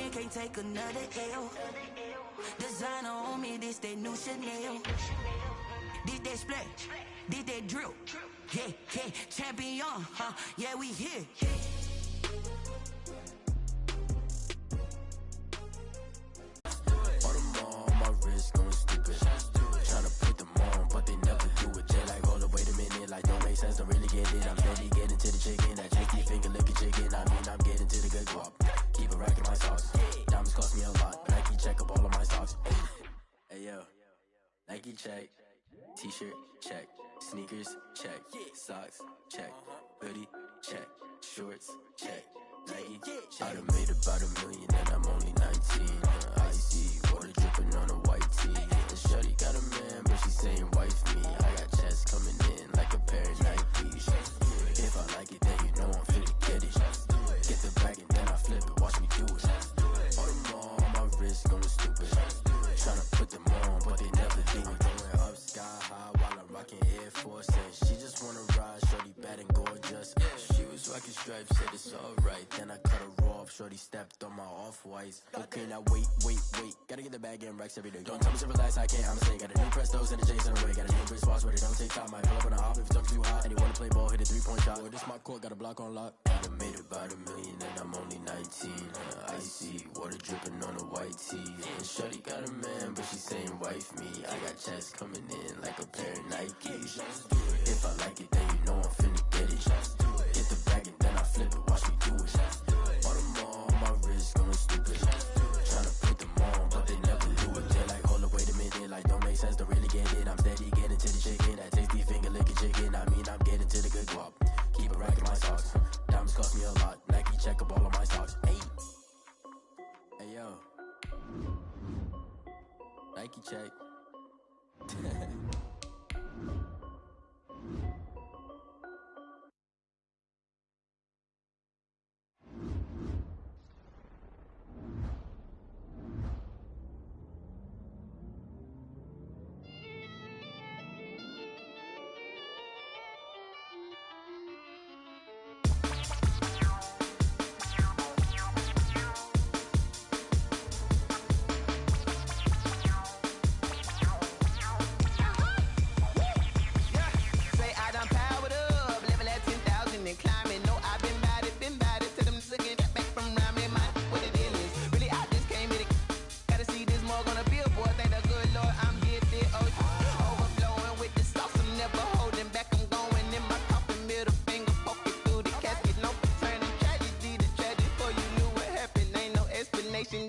man can't take another L. Designer on me, this that new Chanel. This that splash, this that drill. Yeah, yeah, champion, huh? Yeah, we here. All them on my wrist going stupid. Tryna put them on, but they never do it. They like, hold up, wait a minute, like don't make sense, don't really get it. I'm steady getting to the chicken, that tasty finger licking chicken. I mean, I'm getting to the good guap. Keep a rack in my socks. Diamonds cost me a lot, but Nike check up all of my stocks. Hey yo, Nike check, t-shirt check, sneakers check, socks check, hoodie check, shorts check, Nike check. I done made about $1 million and I'm only 19. Icy water dripping on a white tee. And shorty got a man, but she saying wife me. I got chest coming in like a pair of Nikes. If I like it, then you know I'm finna get it. Get the bag and then I flip it, watch me do it. All them on my wrist going stupid. Tryna put them on, but they never do it. Going up sky high while I'm rocking Air Force. And she just wanna ride, shorty bad and gorgeous. She was rocking stripes, said it's alright. Then I cut her off, shorty stepped on my off-whites. Okay, now wait. Gotta get the bag and racks every day. Don't tell me to relax, I can't, I'ma say. Got a new Prestos and a J's in the way. Got a new Chris Watch, but it don't take time. I pull up on a hop if it talks too hot. And you wanna play ball, hit a 3-point shot. Or this my court, got a block on lock. I done made about $1 million and I'm only 19. Icy water dripping on a white tee. And shorty got a man, but she saying wife me. I got chest coming in like a pair of Nikes. If I like it, then you know I'm finna get it. Get the bag and then I flip it, watch me do it. All them on my wrist going stupid. Tryna put them on, but they never do it. They're like, hold up, wait a minute, like don't make sense, don't really get it. I'm steady getting to the chicken, that tasty finger licking chicken. I mean, I'm getting to the good guap. Keep a rack in my socks. Diamonds cost me a lot. Nike check up all of my stocks. Hey yo, Nike check.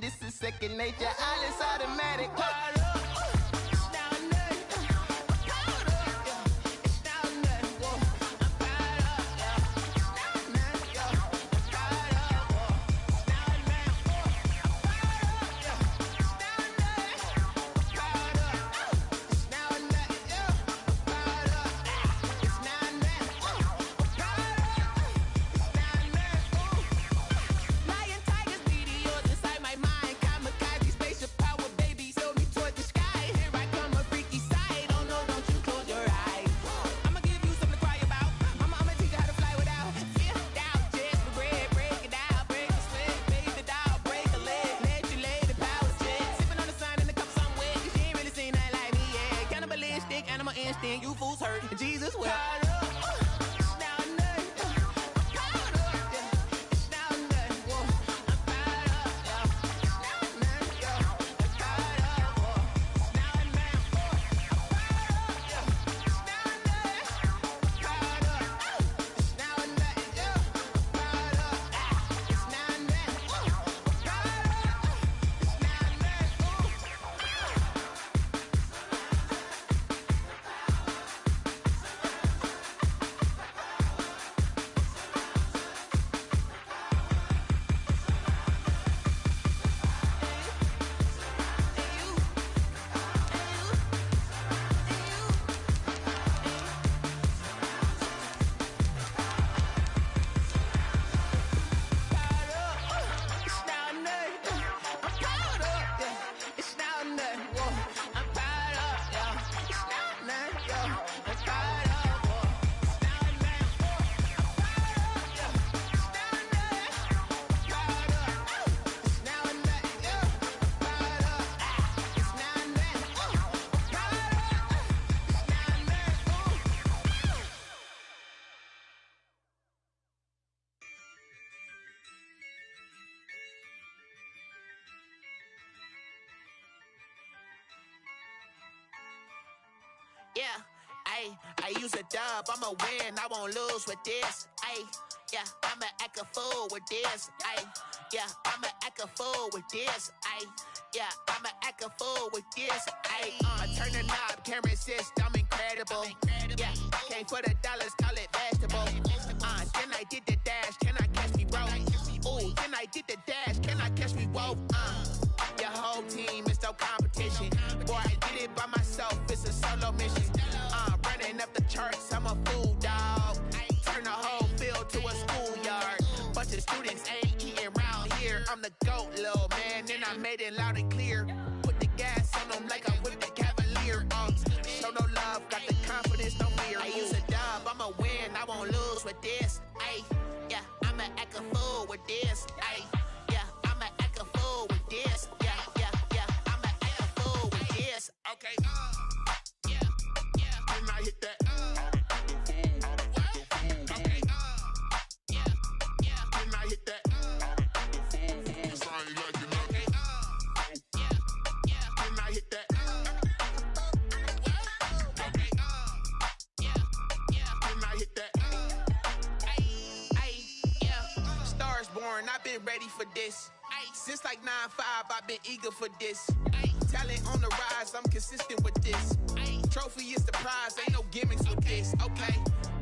This is second nature, all is automatic. You fools hurt, Jesus will. I use a dub, I'ma win, I won't lose with this. I'ma act a fool with this. I'ma act a fool with this. I'ma act a fool with this. I turn the knob, can't resist, I'm incredible. Came for the dollars, call it vegetable. Then I did the dash, can I catch me, bro? Ooh, then I did the dash, can I catch me, whoa? Your whole team is no competition. Boy, I did it by myself, it's a solo mission. Running up the charts, I'm a fool, dog. Turn the whole field to a schoolyard. Bunch of students ain't eating round here. I'm the GOAT, little man, and I made it loud and clear. Put the gas on them like I'm with the Cavalier. Show no love, got the confidence, no fear. I use a dub, I'ma win, I won't lose with this. I'ma act a fool with this. I'ma act a fool with this. I'ma act a fool with this. Okay. Then I hit that. Okay. Then I hit that. Then I hit that. Okay. Then I hit that. Stars born, I've been ready for this. Since like 9-5, I've been eager for this. Talent on the rise, I'm consistent with this. Trophy is the prize, ain't no gimmicks with this. Okay,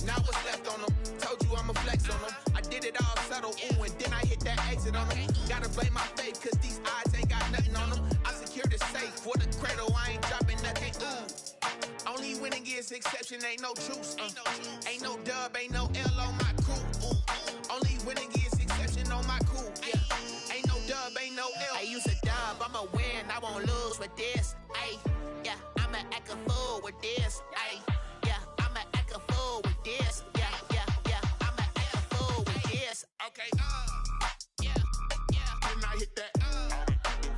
now what's left on them? Told you I'ma flex on them. I did it all subtle, ooh, and then I hit that exit on them. Gotta blame my faith, cause these odds ain't got nothing on them. I secured the safe for the cradle, I ain't dropping nothing, ooh. Only winning is exception, ain't no truce. Ain't no dub, ain't no L on my crew. Only winning is exception on my crew. Ain't no dub, ain't no L. I use a dub, I'ma win, I won't lose with this. I'ma act a fool with this. I'ma act a fool with this. I'ma act a fool with this. Okay. Then I hit that. Okay.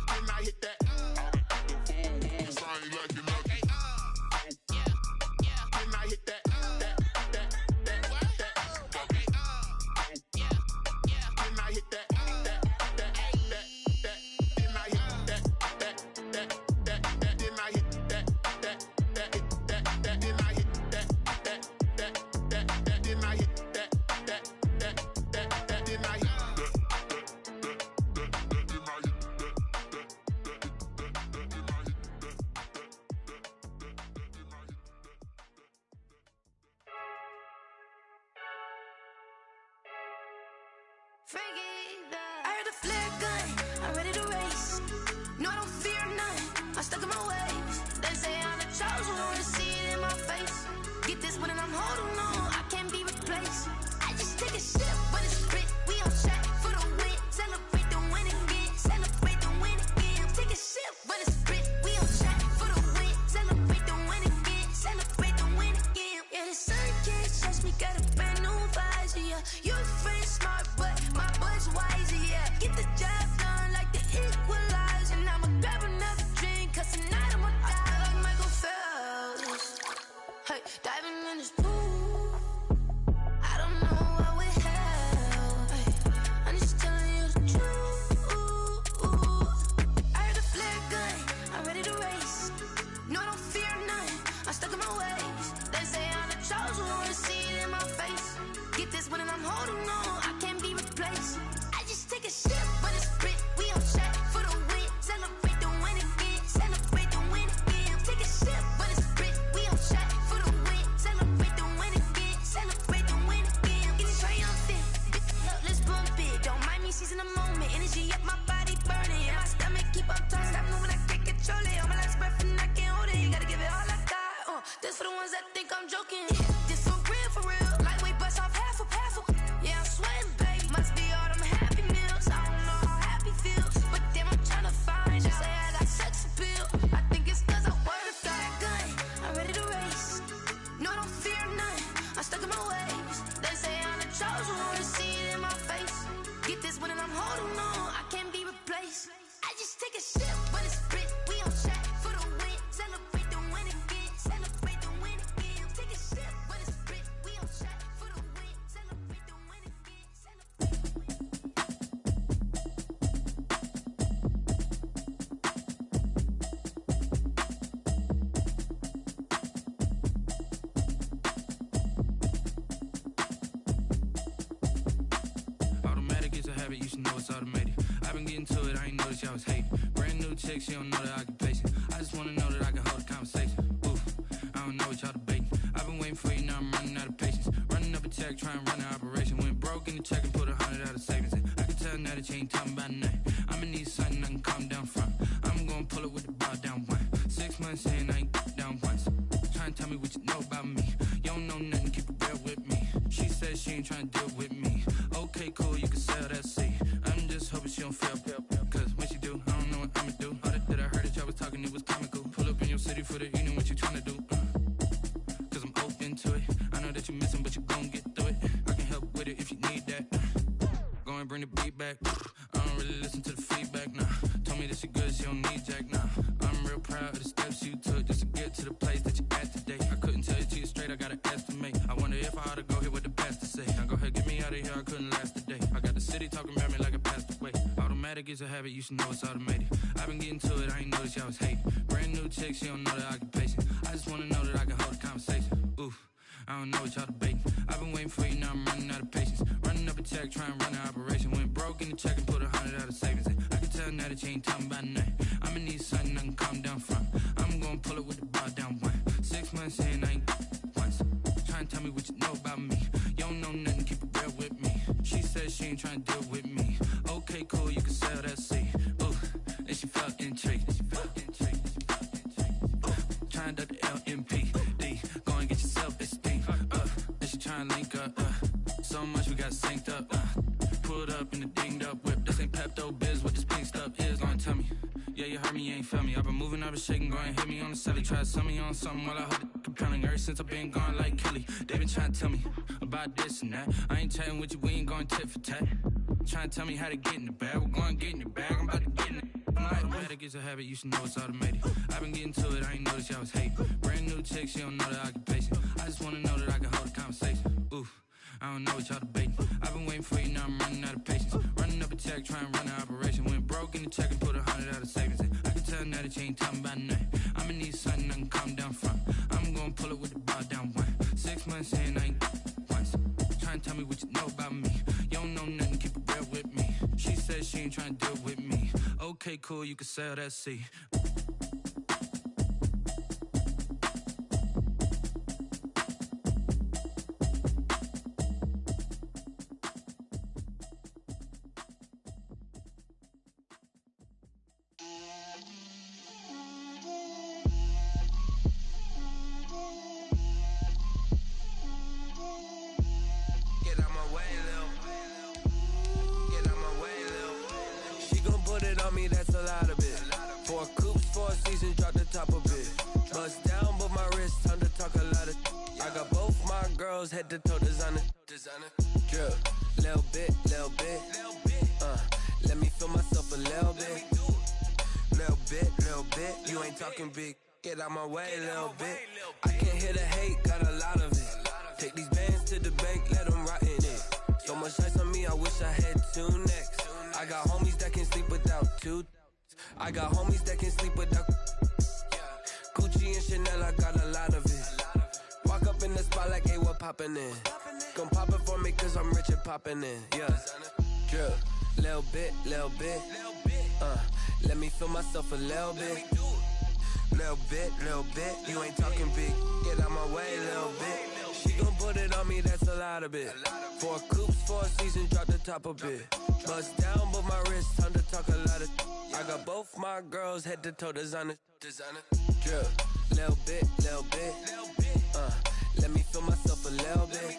Then I hit that. Okay. Then I hit that. Okay. Then I hit that. I heard the flare gun, I'm ready to race. No, I don't fear none, I'm stuck in my ways. They say I'm the chosen one, see it in my face. Get this one and I'm holding on, I can't be replaced. I just take a sip, but it's split, we on shot for the win. Celebrate the win again, celebrate the win again. Take a sip, but it's split, we on shot for the win. Celebrate the win again, celebrate the win again. Yeah, the sun can't touch me, got a brand new visor, yeah. You friend smart, but my boy's wiser, yeah. Get the job done like the equalizer. And I'ma grab another drink, cause tonight I'ma die like Michael Phelps. Hey, diving in this pool, I don't know what would help. Hey, I'm just telling you the truth. I heard the flare gun, I'm ready to race. No, I don't fear none, I'm stuck in my ways. They say I'm the chosen one, see it in my face. Get this one and I'm holding on, I can't be replaced. I just take a sip, but it's split, we on shot for the win. Celebrate the win again, celebrate the win again. Take a sip, but it's split, we on shot for the win. Celebrate the win again, celebrate the win again. Get it triumphant, let's bump it. Don't mind me seizing the moment, energy up my body burning. And my stomach keep up turning, stop moving, I can't control it. On my last breath and I can't hold it. You gotta give it all I got, this for the ones that think I'm joking. This for real, lightweight bust off half a. Yeah, I'm sweating, babe. Must be all them happy meals. I don't know how happy feels, but damn, I'm tryna find out. Say I got sex appeal. I think it's cause I work that gun. I'm ready to race. No, I don't fear none. I'm stuck in my ways. They say I'm the chosen one, see it in my face. Get this one and I'm holding on, I can't be replaced. I just take a sip, but it's split. We on shot for the win. Celebrate the win again. Celebrate the win again. I was hating. Brand new chick, she don't know the occupation. I just wanna know that I can hold a conversation. Oof, I don't know what y'all debating. I've been waiting for you, now I'm running out of patience. Running up a check, trying to run an operation. Went broke in the check and put 100 out of savings in. I can tell now that you ain't talking about nothing. I'ma need something I can calm down from. I'm gonna pull it with the bar down one. 6 months in, I ain't down once. Trying to tell me what you know about me. You don't know nothing, keep it real with me. She says she ain't trying to deal with me. Okay, cool, you can sell that seat. I'm just hoping she don't fail. Cause when she do, I don't know what I'ma do. All that I heard that y'all was talking, it was comical. Pull up in your city for the evening, what you trying to do? Cause I'm open to it. I know that you missing, but you gon' get through it. I can help with it if you need that. Go and bring the beat back. I don't really listen to the feedback, nah. Told me that she good, she don't need jack, nah. I'm real proud of the steps you took just to get to the place that you at today. I couldn't tell you to you straight, I gotta estimate. I wonder if I ought to go here with the pastor say. Now go ahead, get me out of here, I couldn't last a day. I got the city talking about me like I passed away. Automatic is a habit, you should know it's automated. I've been getting to it, I ain't noticed y'all was hating. Brand new chick, she don't know the occupation. I just wanna know that I can hold a conversation. Oof, I don't know what y'all debating. I've been waiting for you, now I'm running out of patience. Running up a check, trying to run an operation. Went broke in the check and put 100 out of savings in. I can tell now that you ain't talking about nothing. I'ma need something I can calm down from. I'm gonna pull it with the bar down one. 6 months in, I ain't once. Trying to tell me what you know about me. You don't know nothing, keep it real with me. She says she ain't trying to deal with me. Okay, cool, you can sell that seat. Ooh, and she felt intrigued. Trying to duck the LMPD. Go and get your self-esteem. And she trying to link up. So much we got synced up. Pulled up in the dinged up whip. This ain't Pepto-Biz, what this pink stuff is. Gonna tell me. Yeah, you heard me, you ain't felt me. I've been moving, I've been shaking, go and hit me on the celly. Try to sell me on something while I hold it compelling. Ever since I've been gone like Kelly, they been trying to tell me about this and that. I ain't chatting with you, we ain't going tit for tat. Trying to tell me how to get in the bag. We're going to get in the bag, I'm about to get in it. Automatic is a habit, you should know it's automated. I've been getting to it, I ain't noticed y'all was hating. Brand new chick, she don't know the occupation. I just wanna know that I can hold a conversation. Oof, I don't know what y'all debating. I've been waiting for you, now I'm running out of patience. Running up a check, trying to run an operation. Went broke in the check and put 100 out of savings in. I can tell now that you ain't talking about nothing. I'ma need something I can calm down from. I'm gonna pull it with the bar down one. 6 months in, I ain't once. Trying to tell me what you know about me. You don't know nothing, keep it real with me. She says she ain't trying to deal with me. Okay, cool, you can sell that seat. Head to toe designer, drip, little bit, let me feel myself a little bit, you ain't talking big, get out my way, little bit, I can't hear the hate, got a lot of it, take these bands to the bank, let them rot in it, so much ice on me, I wish I had 2 necks, I got homies that can sleep without 2, I got homies that can sleep without, Gucci and Chanel, I got a lot of it, walk up in the spot like, hey, what poppin' in? Come pop it for me, cause I'm rich and poppin' in, yeah. Drip, little bit, let me feel myself a little bit. Little bit, you ain't talking big, get out my way, little bit. She gon' put it on me, that's a lot of it. 4 coops, 4 seasons, drop the top a bit. Bust down, but my wrist, time to talk a lot of. I got both my girls, head to toe designer. Drip, little bit, let me feel myself a little bit.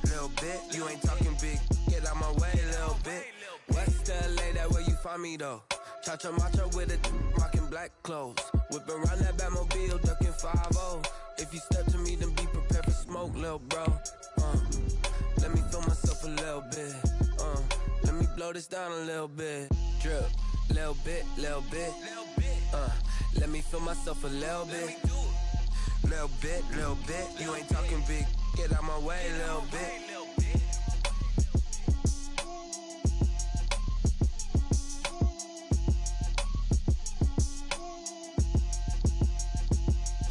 Little bit, you ain't talking big, get out my way, little bit. West LA, that where you find me though. Cha-cha matcha with a rockin' black clothes. Whippin' around that Batmobile, duckin' 5-0. If you step to me, then be prepared for smoke, lil' bro. Let me feel myself a little bit. Let me blow this down a little bit. Drip, little bit. Let me feel myself a little bit. Little bit, you ain't talking big, get out my way, little bit.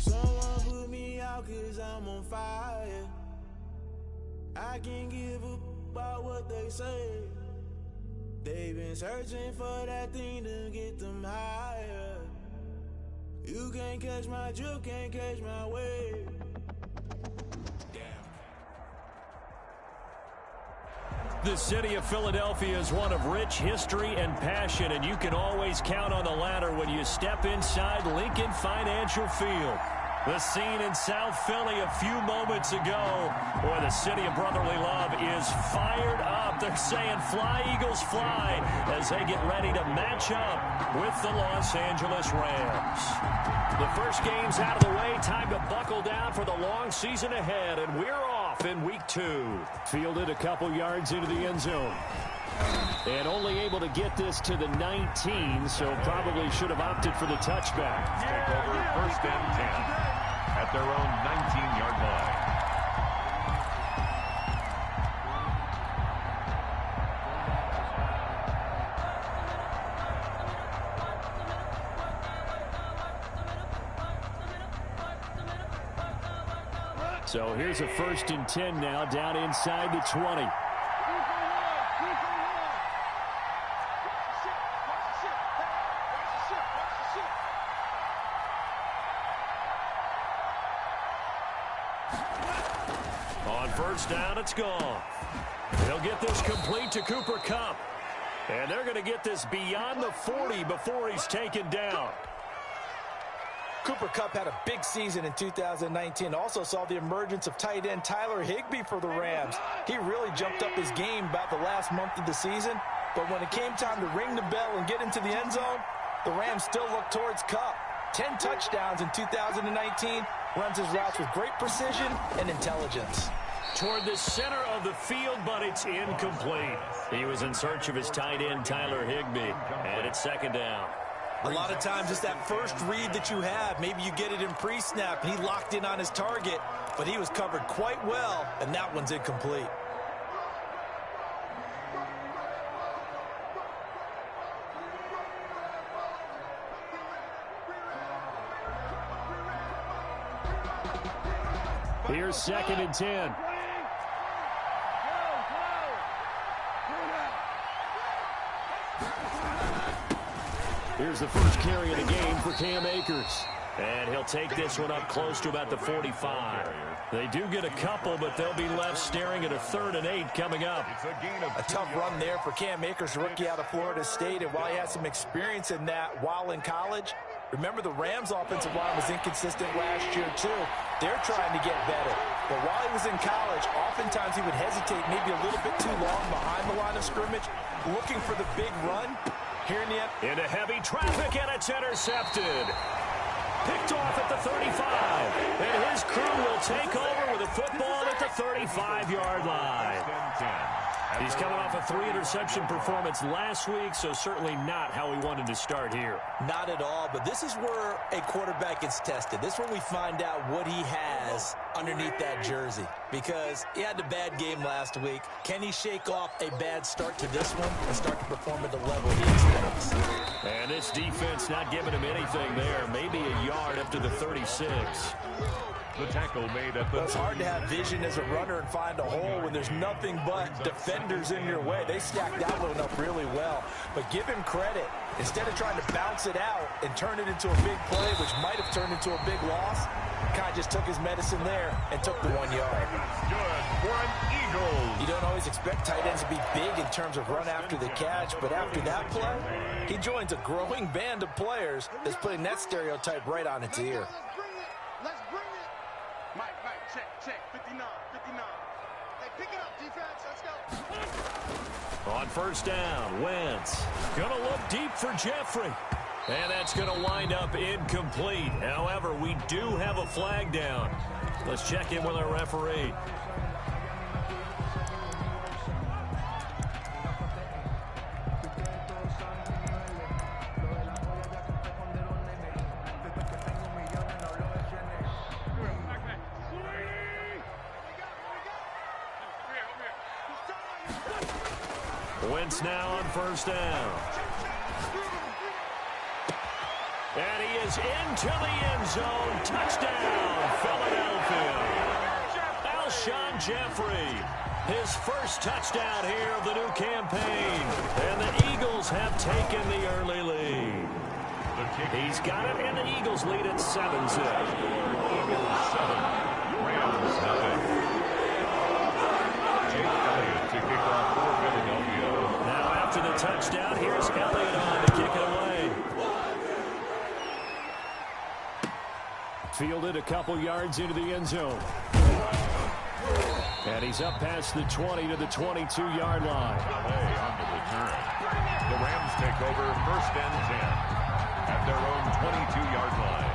Someone put me out cause I'm on fire. I can't give up about what they say. They've been searching for that thing to get them higher. You can't catch my drift, can't catch my wave. The city of Philadelphia is one of rich history and passion, and you can always count on the latter when you step inside Lincoln Financial Field. The scene in South Philly a few moments ago where the city of brotherly love is fired up. They're saying fly, Eagles, fly as they get ready to match up with the Los Angeles Rams. The first game's out of the way. Time to buckle down for the long season ahead, and we're off in week 2. Fielded a couple yards into the end zone. And only able to get this to the 19, so probably should have opted for the touchback. Take over 1st and 10 at their own 19-yard line. So here's a 1st and 10 now, down inside the 20. On 1st down, it's gone. They'll get this complete to Cooper Kupp. And they're going to get this beyond the 40 before he's taken down. Cooper Kupp had a big season in 2019. Also saw the emergence of tight end Tyler Higbee for the Rams. He really jumped up his game about the last month of the season. But when it came time to ring the bell and get into the end zone, the Rams still looked towards Kupp. 10 touchdowns in 2019, runs his routes with great precision and intelligence. Toward the center of the field, but it's incomplete. He was in search of his tight end, Tyler Higbee, and it's 2nd down. A lot of times it's that first read that you have. Maybe you get it in pre-snap, and he locked in on his target, but he was covered quite well, and that one's incomplete. Here's 2nd and 10. Here's the first carry of the game for Cam Akers. And he'll take this one up close to about the 45. They do get a couple, but they'll be left staring at a 3rd and 8 coming up. A tough run there for Cam Akers, rookie out of Florida State. And while he had some experience in that while in college, remember the Rams' offensive line was inconsistent last year, too. They're trying to get better. But while he was in college, oftentimes he would hesitate maybe a little bit too long behind the line of scrimmage, looking for the big run. Here in the end. Into heavy traffic, and it's intercepted. Picked off at the 35. And his crew will take over with a football at the 35-yard line. He's coming off a 3-interception performance last week, so certainly not how he wanted to start here. Not at all, but this is where a quarterback gets tested. This is where we find out what he has underneath that jersey, because he had a bad game last week. Can he shake off a bad start to this one and start to perform at the level he expects? And this defense not giving him anything there. Maybe a yard up to the 36. The tackle made at the... It's hard to have vision as a runner and find a hole when there's nothing but defenders in your way. They stacked that one up really well. But give him credit. Instead of trying to bounce it out and turn it into a big play, which might have turned into a big loss, kind of just took his medicine there and took the 1 yard. Good for an Eagle. You don't always expect tight ends to be big in terms of run after the catch, but after that play, he joins a growing band of players that's putting that stereotype right on its ear. Let's bring it. Mike, check. 59. Hey, pick it up, defense. Let's go. On 1st down, Wentz gonna look deep for Jeffrey. And that's gonna wind up incomplete. However, we do have a flag down. Let's check in with our referee. Wentz now on 1st down. And he is into the end zone. Touchdown, Philadelphia. Alshon Jeffrey. his first touchdown here of the new campaign. And the Eagles have taken the early lead. He's got it, and the Eagles lead at 7-zip. Eagles 7, Rams 9. Jake Elliott to kick off for Philadelphia. Now after the touchdown, here's Elliott on to kick it away. Fielded a couple yards into the end zone. And he's up past the 20 to the 22-yard line. Hey, on the return. The Rams take over 1st and 10 at their own 22-yard line.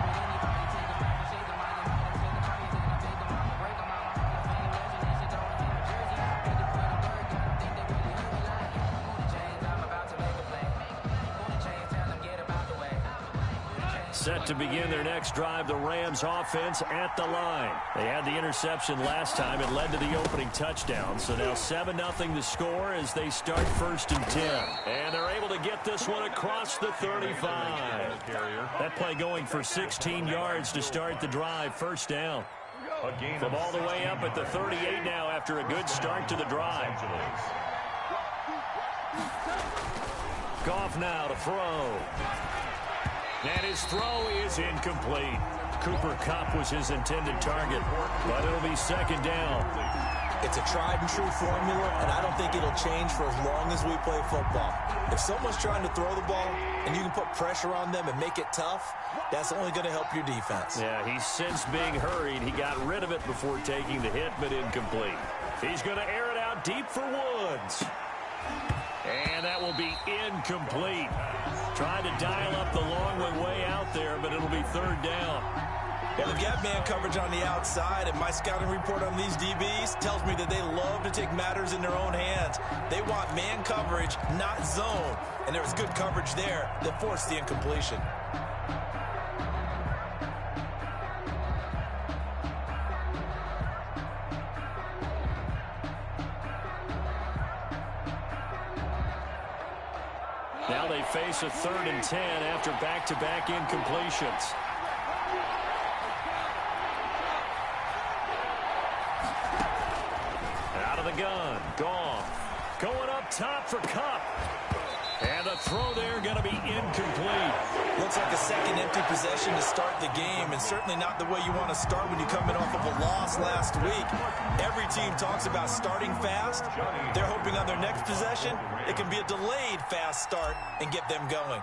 Set to begin their next drive, the Rams offense at the line. They had the interception last time. It led to the opening touchdown. So now 7-0 the score as they start 1st and 10. And they're able to get this one across the 35. That play going for 16 yards to start the drive. 1st down. From all the way up at the 38 now after a good start to the drive. Goff now to throw. And his throw is incomplete. Cooper Kupp was his intended target, but it'll be 2nd down. It's a tried-and-true formula, and I don't think it'll change for as long as we play football. If someone's trying to throw the ball and you can put pressure on them and make it tough, that's only going to help your defense. Yeah, he's since being hurried. He got rid of it before taking the hit, but incomplete. He's going to air it out deep for Woods. And that will be incomplete. Trying to dial up the long one way out there, but it'll be 3rd down. Well, they've got man coverage on the outside, and my scouting report on these DBs tells me that they love to take matters in their own hands. They want man coverage, not zone. And there was good coverage there that forced the incompletion. Now they face a 3rd and 10 after back-to-back incompletions. Out of the gun, Goff. Going up top for Kupp. And the throw there going to be incomplete. Looks like a second empty possession to start the game, and certainly not the way you want to start when you're coming off of a loss last week. Every team talks about starting fast. They're hoping on their next possession, it can be a delayed fast start and get them going.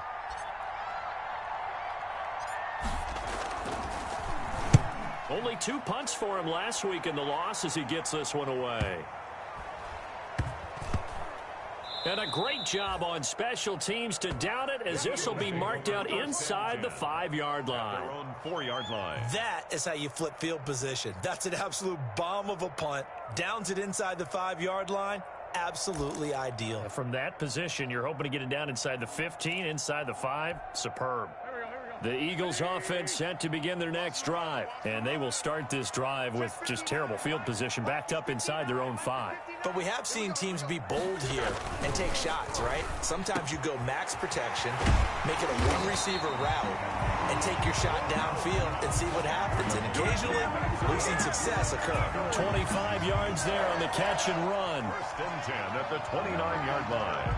Only 2 punts for him last week in the loss as he gets this one away. And a great job on special teams to down it as this will be marked out inside the 5-yard line. 4-yard line. That is how you flip field position. That's an absolute bomb of a punt. Downs it inside the 5-yard line. Absolutely ideal. From that position, you're hoping to get it down inside the 15, inside the 5. Superb. The Eagles offense set to begin their next drive. And they will start this drive with just terrible field position backed up inside their own 5. But we have seen teams be bold here and take shots, right? Sometimes you go max protection, make it a one-receiver route, and take your shot downfield and see what happens. And occasionally, we've seen success occur. 25 yards there on the catch and run. 1st and 10 at the 29-yard line.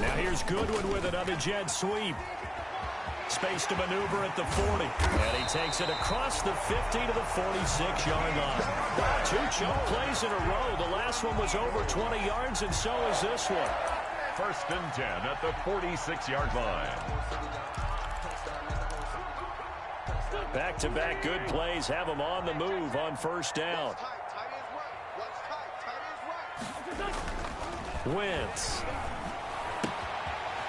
Now here's Goodwin with another jet sweep. Space to maneuver at the 40. And he takes it across the 50 to the 46-yard line. 2 choke plays in a row. The last one was over 20 yards, and so is this one. 1st and 10 at the 46-yard line. Back-to-back good plays have him on the move on 1st down. Wentz.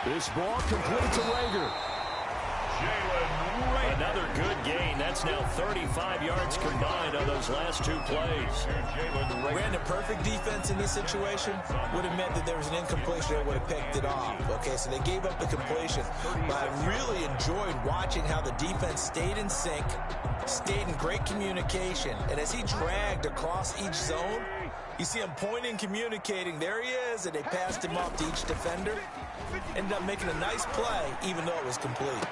This ball complete to Rager. Another good gain. That's now 35 yards combined on those last 2 plays. Ran a perfect defense in this situation. Would have meant that there was an incompletion that would have picked it off. Okay, so they gave up the completion. But I really enjoyed watching how the defense stayed in sync, stayed in great communication. And as he dragged across each zone, you see him pointing, communicating. There he is, and they passed him off to each defender. Ended up making a nice play, even though it was complete.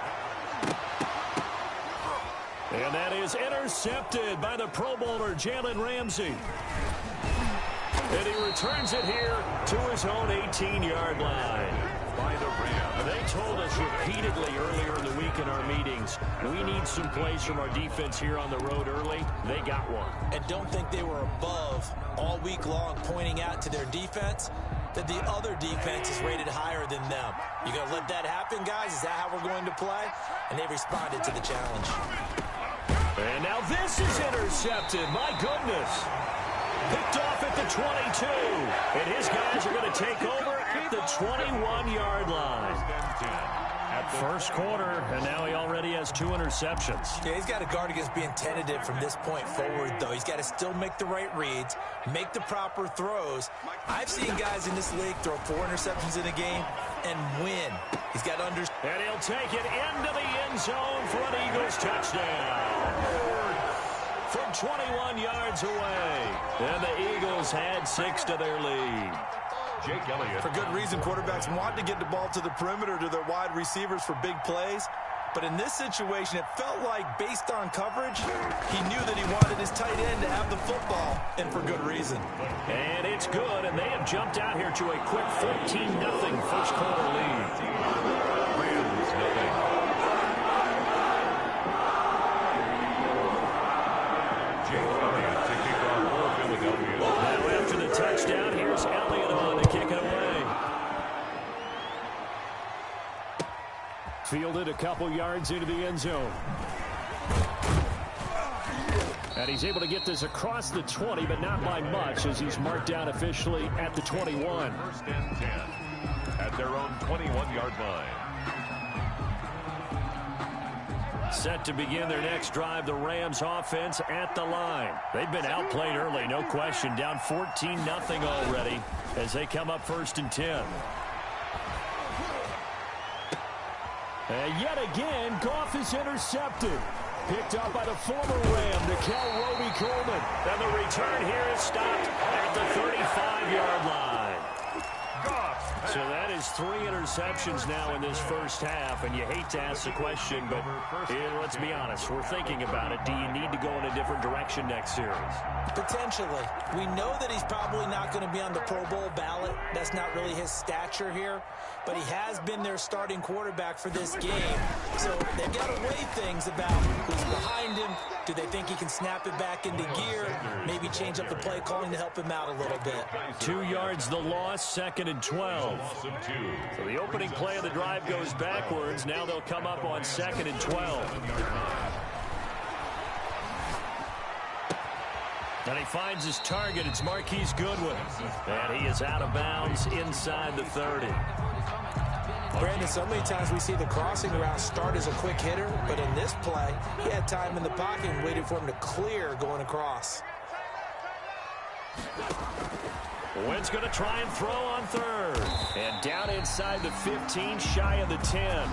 And that is intercepted by the Pro Bowler, Jalen Ramsey. And he returns it here to his own 18-yard line. By the Rams. They told us repeatedly earlier in the week in our meetings, we need some plays from our defense here on the road early. They got one. And don't think they were above all week long pointing out to their defense that the other defense is rated higher than them. You going to let that happen, guys? Is that how we're going to play? And they responded to the challenge. And now this is intercepted. My goodness. Picked off at the 22. And his guys are going to take over at the 21-yard line. First quarter, and now he already has 2 interceptions. Yeah, he's got to guard against being tentative from this point forward, though. He's got to still make the right reads, make the proper throws. I've seen guys in this league throw 4 interceptions in a game and win. He's got under... And he'll take it into the end zone for an Eagles touchdown. From 21 yards away. And the Eagles had 6 to their lead. Jake Elliott. For good reason, quarterbacks want to get the ball to the perimeter to their wide receivers for big plays. But in this situation, it felt like, based on coverage, he knew that he wanted his tight end to have the football, and for good reason. And it's good, and they have jumped out here to a quick 14-0 first quarter lead. Rams nothing. Jake Elliott to kick off for Philadelphia. Now after the touchdown, here's Elliott on to kick it away. Fielded a couple yards into the end zone. And he's able to get this across the 20, but not by much, as he's marked down officially at the 21. First and 10 at their own 21-yard line. Set to begin their next drive, the Rams offense at the line. They've been outplayed early, no question. Down 14-0 already as they come up first and 10. And yet again, Goff is intercepted. Picked up by the former Ram, Nikel Roby-Coleman. And the return here is stopped at the 35-yard line. So that is 3 interceptions now in this first half, and you hate to ask the question, but let's be honest, we're thinking about it. Do you need to go in a different direction next series? Potentially. We know that he's probably not going to be on the Pro Bowl ballot. That's not really his stature here, but he has been their starting quarterback for this game. So they've got to weigh things about who's behind him. Do they think he can snap it back into gear? Maybe change up the play calling to help him out a little bit. 2 yards the loss, 2nd and 12. So the opening play of the drive goes backwards. Now they'll come up on 2nd and 12. And he finds his target. It's Marquise Goodwin. And he is out of bounds inside the 30. Brandon, so many times we see the crossing route start as a quick hitter, but in this play, he had time in the pocket and waited for him to clear going across. Wentz going to try and throw on 3rd. And down inside the 15, shy of the 10.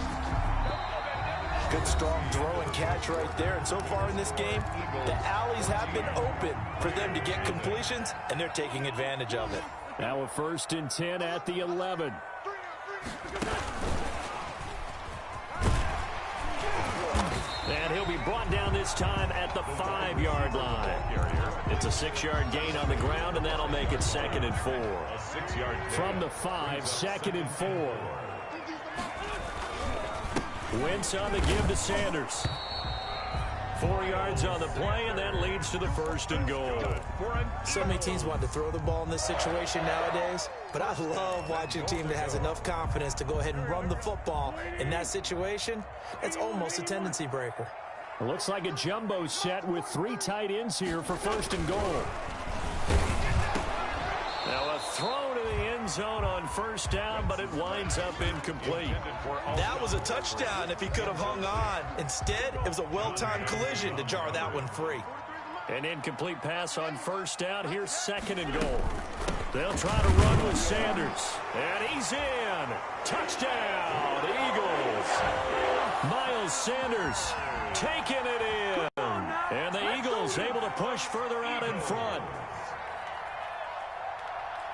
Good strong throw and catch right there. And so far in this game, the alleys have been open for them to get completions, and they're taking advantage of it. Now a 1st and 10 at the 11. And he'll be brought down this time at the 5-yard line. It's a 6-yard gain on the ground, and that'll make it 2nd and 4. From the 5, 2nd and 4. Wentz on the give to Sanders. 4 yards on the play, and that leads to the 1st and goal. So many teams want to throw the ball in this situation nowadays, but I love watching a team that has enough confidence to go ahead and run the football. In that situation, that's almost a tendency breaker. It looks like a jumbo set with 3 tight ends here for 1st and goal. Now a throw to the end zone on 1st down, but it winds up incomplete. That was a touchdown if he could have hung on. Instead, it was a well-timed collision to jar that one free. An incomplete pass on 1st down. Here's 2nd and goal. They'll try to run with Sanders. And he's in. Touchdown, Eagles. Miles Sanders taking it in. And the Eagles able to push further out in front.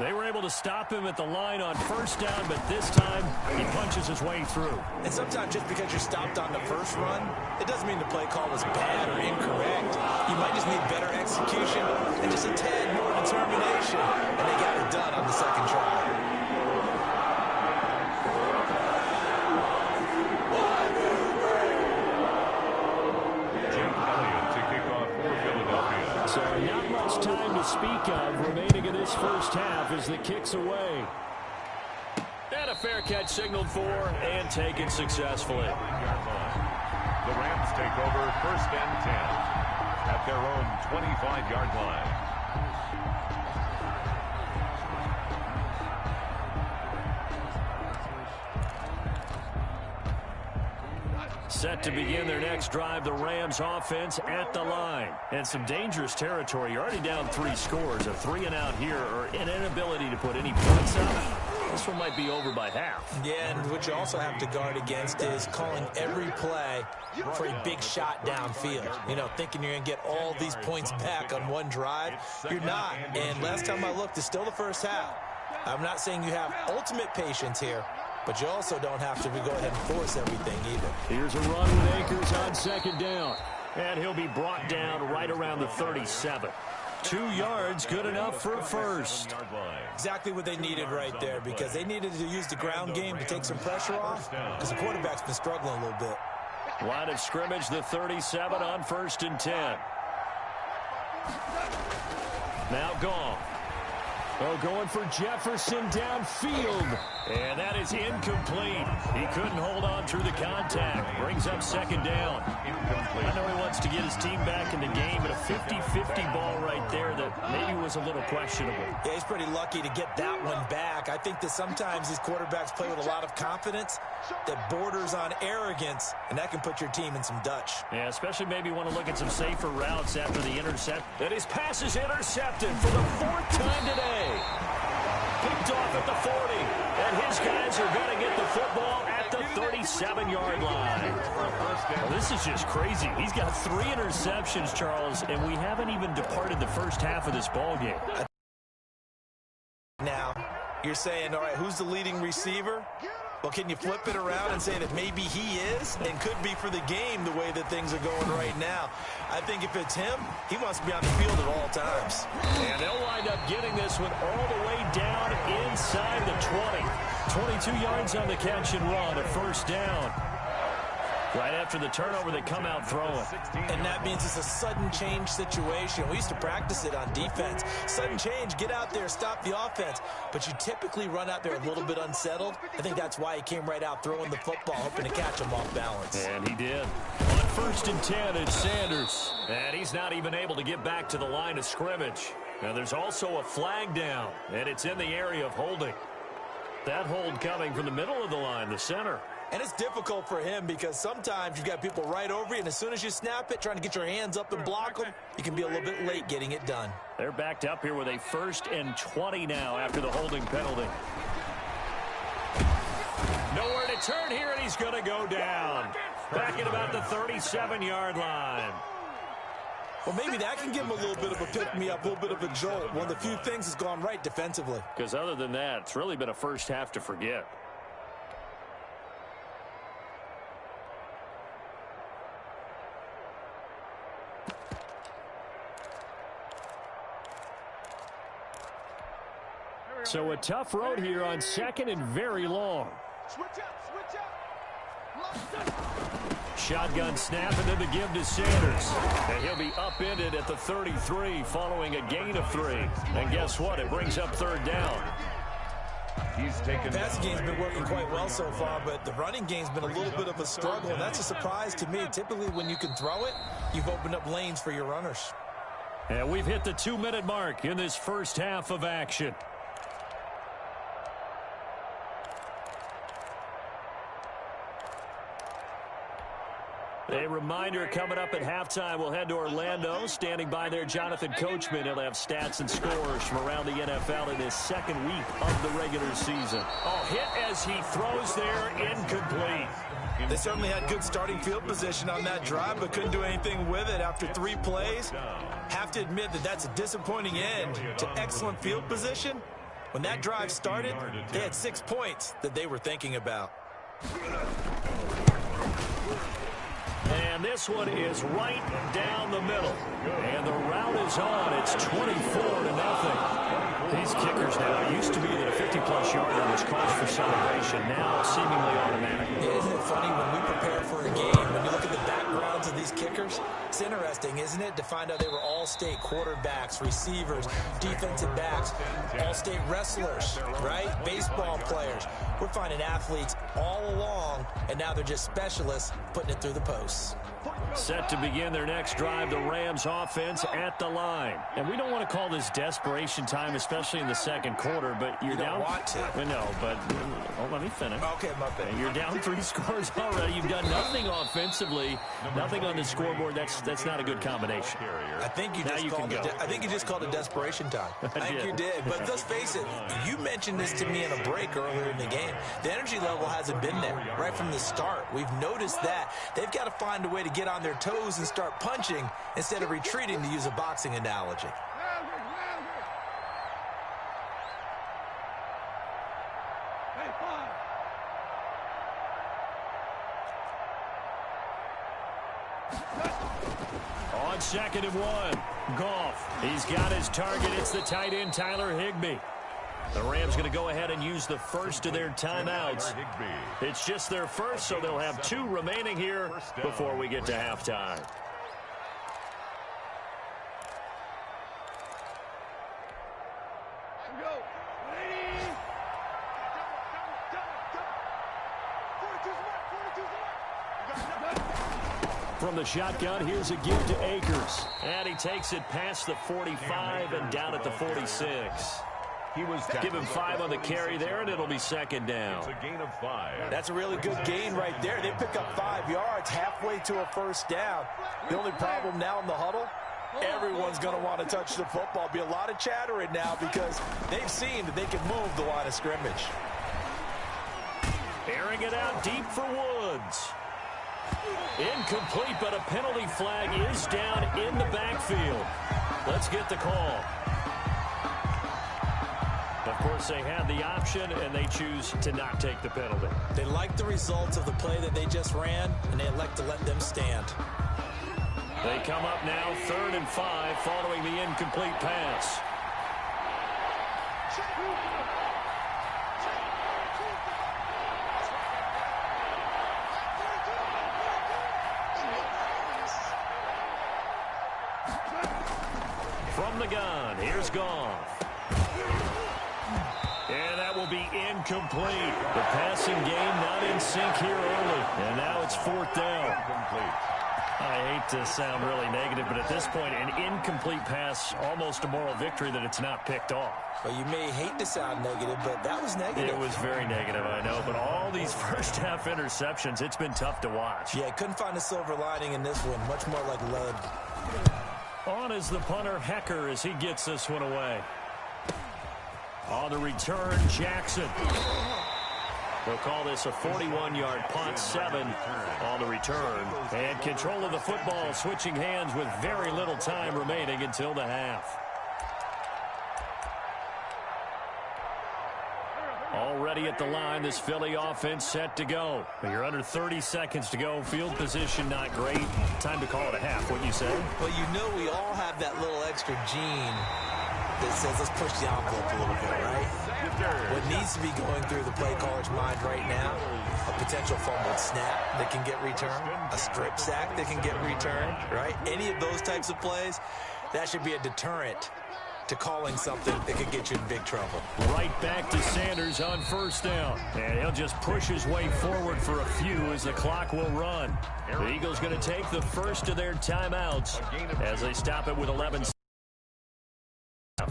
They were able to stop him at the line on first down, but this time he punches his way through. And sometimes just because you're stopped on the first run, it doesn't mean the play call was bad or incorrect. You might just need better execution and just a tad more determination. And they got it done on the second try. So not much time to speak of remaining in this first half as the kick's away. And a fair catch signaled for and taken successfully. The Rams take over 1st and 10 at their own 25-yard line. Set to begin their next drive, the Rams offense at the line. And some dangerous territory. You're already down 3 scores. A 3 and out here or an inability to put any points up. This one might be over by half. Yeah, and what you also have to guard against is calling every play for a big shot downfield. You know, thinking you're going to get all these points back on one drive. You're not. And last time I looked, it's still the first half. I'm not saying you have ultimate patience here, but you also don't have to go ahead and force everything either. Here's a run with Akers on 2nd down. And he'll be brought down right around the 37. 2 yards, good enough for a first. Exactly what they needed right there, because they needed to use the ground game to take some pressure off, because the quarterback's been struggling a little bit. Line of scrimmage, the 37 on 1st and 10. Now gone. Oh, going for Jefferson downfield. And that is incomplete. He couldn't hold on through the contact. Brings up 2nd down. I know he wants to get his team back in the game, but a 50-50 ball right there that maybe was a little questionable. Yeah, he's pretty lucky to get that one back. I think that sometimes these quarterbacks play with a lot of confidence that borders on arrogance, and that can put your team in some Dutch. Yeah, especially maybe want to look at some safer routes after the intercept. And his pass is intercepted for the 4th time today. Picked off at the 40, and his guys are going to get the football at the 37-yard line. Well, this is just crazy. He's got 3 interceptions, Charles, and we haven't even departed the first half of this ballgame. Now, you're saying, all right, who's the leading receiver? Well, can you flip it around and say that maybe he is and could be for the game the way that things are going right now? I think if it's him, he wants to be on the field at all times. And they'll wind up getting this one all the way down inside the 20. 22 yards on the catch and run, a 1st down. Right after the turnover, they come out throwing. And that means it's a sudden change situation. We used to practice it on defense. Sudden change, get out there, stop the offense. But you typically run out there a little bit unsettled. I think that's why he came right out throwing the football, hoping to catch him off balance. And he did. On 1st and 10, it's Sanders. And he's not even able to get back to the line of scrimmage. Now, there's also a flag down, and it's in the area of holding. That hold coming from the middle of the line, the center. And it's difficult for him because sometimes you've got people right over you, and as soon as you snap it, trying to get your hands up and block them, you can be a little bit late getting it done. They're backed up here with a 1st and 20 now after the holding penalty. Nowhere to turn here, and he's going to go down. Back at about the 37-yard line. Well, maybe that can give him a little bit of a pick-me-up, a little bit of a jolt. One of the few things that's gone right defensively. Because other than that, it's really been a first half to forget. So a tough road here on 2nd and very long. Shotgun snap and then the give to Sanders. And he'll be upended at the 33 following a gain of 3. And guess what? It brings up 3rd down. He's taken. The passing game's been working quite well so far, but the running game's been a little bit of a struggle, and that's a surprise to me. Typically, when you can throw it, you've opened up lanes for your runners. And we've hit the 2-minute mark in this first half of action. A reminder coming up at halftime, we'll head to Orlando. Standing by there, Jonathan Coachman. He'll have stats and scores from around the NFL in his 2nd week of the regular season. Oh, hit as he throws there, incomplete. They certainly had good starting field position on that drive, but couldn't do anything with it after 3 plays. Have to admit that that's a disappointing end to excellent field position When that drive started, they had 6 points that they were thinking about. And this one is right down the middle. And the route is on. It's 24-0. These kickers now, it used to be that a 50-plus yarder was cause for celebration. Now, seemingly automatic. Yeah, isn't it funny when we prepare for a game, when you look at the backgrounds of these kickers, it's interesting, isn't it, to find out they were all-state quarterbacks, receivers, defensive backs, all-state wrestlers, right? Baseball players. We're finding athletes all along, and now they're just specialists putting it through the posts. Set to begin their next drive, the Rams offense at the line. And we don't want to call this desperation time, especially in the second quarter, but you're down. You don't want to. No, but let me finish. Okay, my bad. You're down 3 scores already. You've done nothing offensively, nothing on the scoreboard. That's not a good combination. I think you just called it desperation time. I think you did. But let's face it, you mentioned this to me in a break earlier in the game. The energy level hasn't been there right from the start. We've noticed that. They've got to find a way to get on their toes and start punching instead of retreating, to use a boxing analogy. On 2nd and 1, Goff. He's got his target. It's the tight end, Tyler Higbee. The Rams going to go ahead and use the first of their timeouts. It's just their first, so they'll have 2 remaining here before we get to halftime. From the shotgun, here's a give to Akers. And he takes it past the 45 and down at the 46. Give him 5 on the carry there, and it'll be 2nd down. It's a gain of 5. That's a really good gain right there. They pick up 5 yards halfway to a first down. The only problem now in the huddle, everyone's going to want to touch the football. Be a lot of chattering now because they've seen that they can move the line of scrimmage. Airing it out deep for Woods. Incomplete, but a penalty flag is down in the backfield. Let's get the call. Of course, they had the option, and they choose to not take the penalty. They like the results of the play that they just ran, and they elect to let them stand. They come up now 3rd and 5 following the incomplete pass. From the gun, here's Goff. And that will be incomplete. The passing game not in sync here early. And now it's 4th down. I hate to sound really negative, but at this point, an incomplete pass, almost a moral victory that it's not picked off. Well, you may hate to sound negative, but that was negative. It was very negative, I know. But all these first-half interceptions, it's been tough to watch. Yeah, couldn't find a silver lining in this one. Much more like lead. On is the punter, Hecker, as he gets this one away. On the return, Jackson. They'll call this a 41-yard punt, 7 on the return. And control of the football, switching hands with very little time remaining until the half. Already at the line, this Philly offense set to go. You're under 30 seconds to go. Field position not great. Time to call it a half, wouldn't you say? Well, you know we all have that little extra gene that says let's push the envelope a little bit, right? What needs to be going through the play caller's mind right now, a potential fumbled snap that can get returned, a strip sack that can get returned, right? Any of those types of plays, that should be a deterrent to calling something that could get you in big trouble. Right back to Sanders on 1st down. And he'll just push his way forward for a few as the clock will run. The Eagles going to take the first of their timeouts as they stop it with 11 seconds.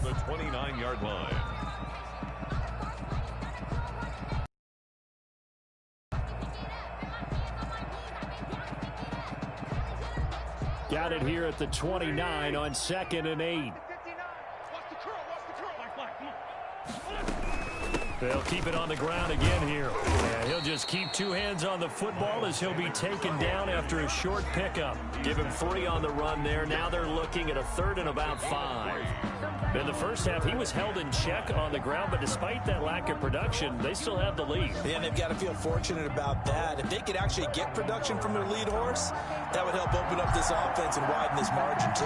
The 29-yard line. Got it here at the 29 on 2nd and 8. They'll keep it on the ground again here. And he'll just keep 2 hands on the football as he'll be taken down after a short pickup. Give him 3 on the run there. Now they're looking at a 3rd and about 5. In the first half, he was held in check on the ground, but despite that lack of production, they still have the lead. Yeah, and they've got to feel fortunate about that. If they could actually get production from their lead horse, that would help open up this offense and widen this margin, too.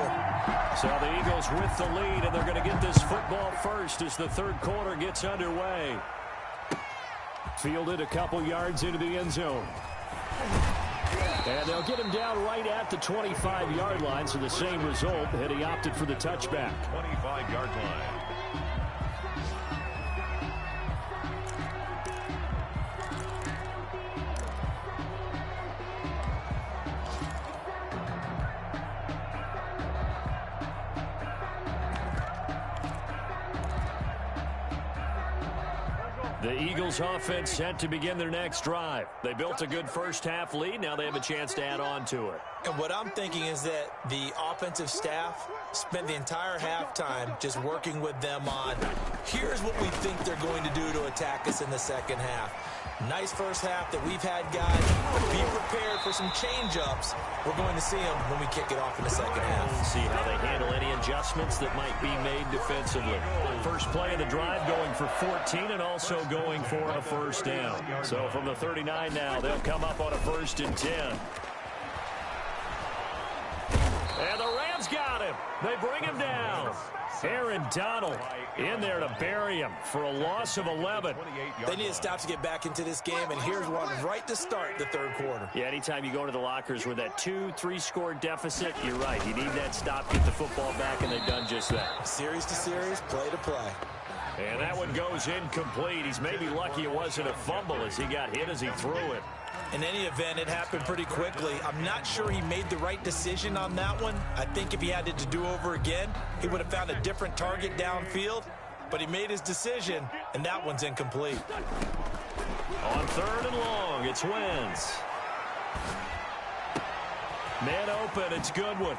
So the Eagles with the lead, and they're going to get this football first as the third quarter gets underway. Fielded a couple yards into the end zone. And they'll get him down right at the 25-yard line, so the same result, and he opted for the touchback. 25-yard line. The Eagles offense set to begin their next drive. They built a good first-half lead. Now they have a chance to add on to it. And what I'm thinking is that the offensive staff spent the entire halftime just working with them on, here's what we think they're going to do to attack us in the second half. Nice first half that we've had, guys, but be prepared for some change-ups. We're going to see them when we kick it off in the second half. See how they handle any adjustments that might be made defensively. First play of the drive going for 14 and also going for a first down. So from the 39 now, they'll come up on a 1st and 10. And the Rams got him. They bring him down. Aaron Donald in there to bury him for a loss of 11. They need to stop to get back into this game, and here's one right to start the third quarter. Yeah, anytime you go into the lockers with that 2-3 score deficit, you're right. You need that stop, get the football back, and they've done just that. Series to series, play to play. And that one goes incomplete. He's maybe lucky it wasn't a fumble as he got hit as he threw it. In any event, it happened pretty quickly. I'm not sure he made the right decision on that one. I think if he had it to do over again, he would have found a different target downfield. But he made his decision, and that one's incomplete. On 3rd and long, it's Wentz. Man open, it's Goodwin.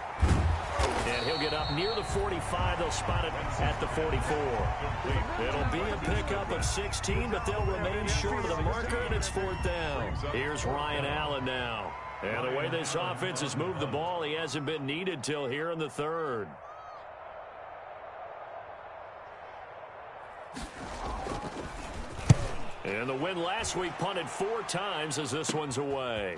And he'll get up near the 45. They'll spot it at the 44. It'll be a pickup of 16, but they'll remain short of the marker, and it's 4th down. Here's Ryan Allen now. And the way this offense has moved the ball, he hasn't been needed till here in the 3rd. And the win last week punted 4 times as this one's away.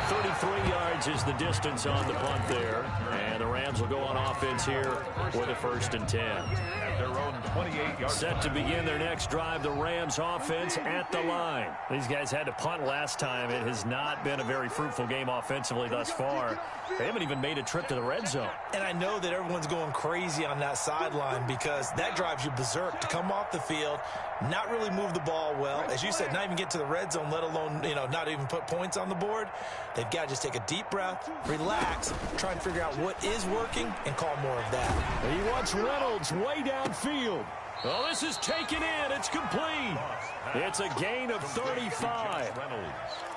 33 yards is the distance on the punt there. And the Rams will go on offense here with a 1st and 10. At their own 28-yard Set to begin their next drive, the Rams offense at the line. These guys had to punt last time. It has not been a very fruitful game offensively thus far. They haven't even made a trip to the red zone. And I know that everyone's going crazy on that sideline because that drives you berserk to come off the field, not really move the ball well. As you said, not even get to the red zone, let alone, not even put points on the board. They've got to just take a deep breath, relax, try and figure out what is working, and call more of that. He wants Reynolds way downfield. Oh, this is taken in. It's complete. It's a gain of 35.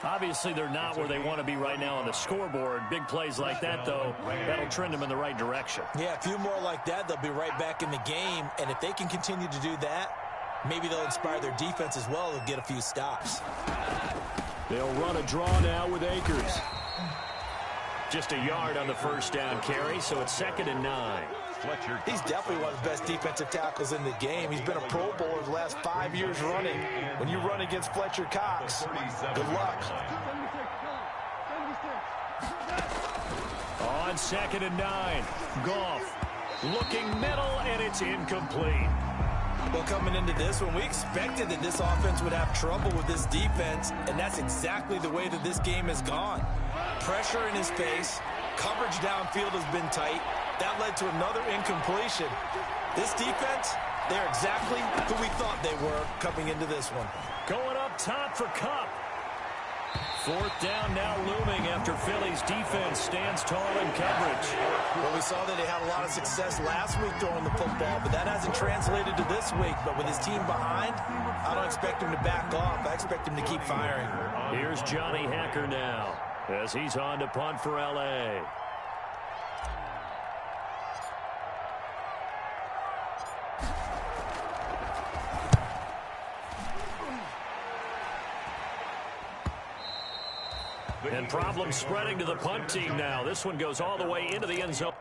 Obviously, they're not where they want to be right now on the scoreboard. Big plays like that, though, that'll trend them in the right direction. Yeah, a few more like that, they'll be right back in the game. And if they can continue to do that, maybe they'll inspire their defense as well to get a few stops. They'll run a draw now with Akers. Just a yard on the 1st down carry, so it's 2nd and 9. He's definitely one of the best defensive tackles in the game. He's been a Pro Bowler the last 5 years running. When you run against Fletcher Cox, good luck. On 2nd and 9, Goff looking middle, and it's incomplete. Well, coming into this one, we expected that this offense would have trouble with this defense, and that's exactly the way that this game has gone. Pressure in his face, coverage downfield has been tight. That led to another incompletion. This defense, they're exactly who we thought they were coming into this one. Going up top for Kupp. 4th down now looming after Philly's defense stands tall in coverage. Well, we saw that they had a lot of success last week throwing the football, but that hasn't translated to this week. But with his team behind, I don't expect him to back off. I expect him to keep firing. Here's Johnny Hacker now as he's on to punt for L.A. And problems spreading to the punt team now. This one goes all the way into the end zone.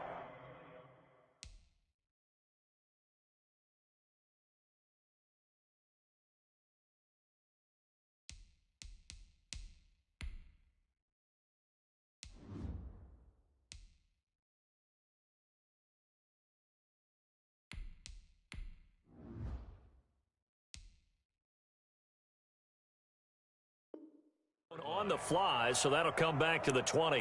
on the fly, so that'll come back to the 20.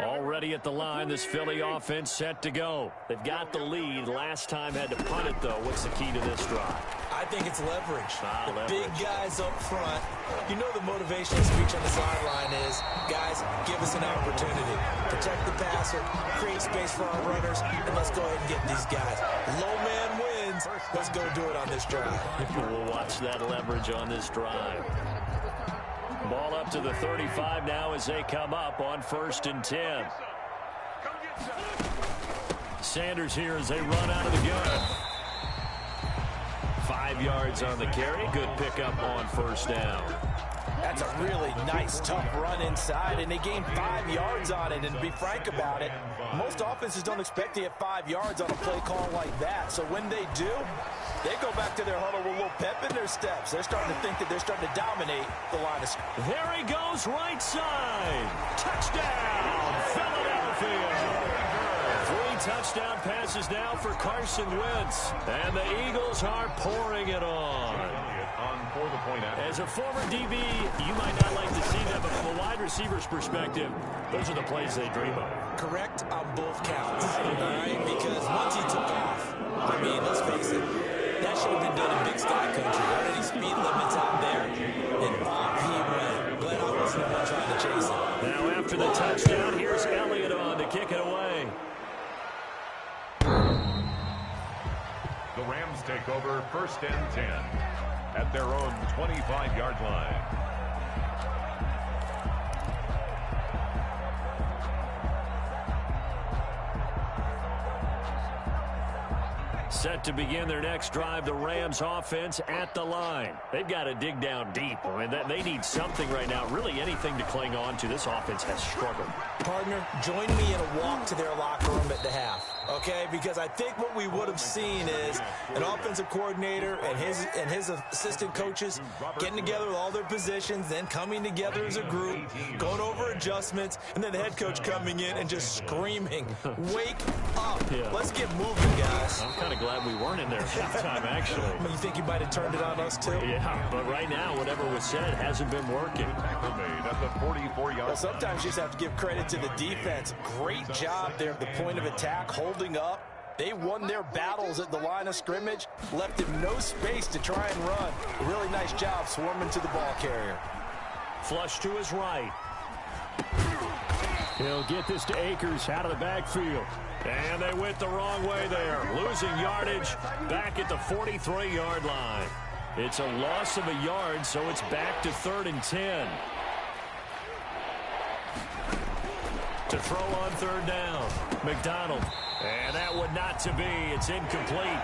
Already at the line, this Philly offense set to go. They've got the lead. Last time had to punt it, though. What's the key to this drive? I think it's leverage. Leverage. Big guys up front. You know the motivational speech on the sideline is, guys, give us an opportunity. Protect the passer, create space for our runners, and let's go ahead and get these guys. Low man wins. Let's go do it on this drive. We'll watch that leverage on this drive. Ball up to the 35 now as they come up on 1st and 10. Sanders here as they run out of the gun. 5 yards on the carry. Good pickup on 1st down. That's a really nice, tough run inside, and they gained 5 yards on it. And to be frank about it, most offenses don't expect to get 5 yards on a play call like that. So when they do, they go back to their huddle with a little pep in their steps. They're starting to think that they're starting to dominate the line of scrimmage. There he goes, right side. Touchdown, Philadelphia. 3 touchdown passes now for Carson Wentz. And the Eagles are pouring it on. As a former DB, you might not like to see that, but from a wide receiver's perspective, those are the plays they dream of. Correct on both counts, all right? Because once he took off, I mean, let's face it, that should have been done in Big Sky Country. Already speed limits out there, and off he went. Glad I wasn't the one trying to chase him. Now after the touchdown, here's Elliott on to kick it away. The Rams take over 1st and 10 at their own 25-yard line. Set to begin their next drive, the Rams offense at the line. They've got to dig down deep. I mean, they need something right now, really anything to cling on to. This offense has struggled. Partner, join me in a walk to their locker room at the half, okay? Because I think what we would have seen is an offensive coordinator and his assistant coaches getting together with all their positions, then coming together as a group, going over adjustments, and then the head coach coming in and just screaming, wake up. Yeah. Let's get moving, guys. I'm kind of glad we weren't in there at halftime, actually. You think you might have turned it on us, too? Yeah, but right now, whatever was said hasn't been working. At the 44-yard Well, sometimes you just have to give credit to the defense. Great job there at the point of attack, holding up. They won their battles at the line of scrimmage, left him no space to try and run. A really nice job swarming to the ball carrier. Flush to his right. He'll get this to Akers out of the backfield. And they went the wrong way there. Losing yardage back at the 43-yard line. It's a loss of a yard, so it's back to 3rd and 10. To throw on 3rd down. McDonald. And that one not to be. It's incomplete.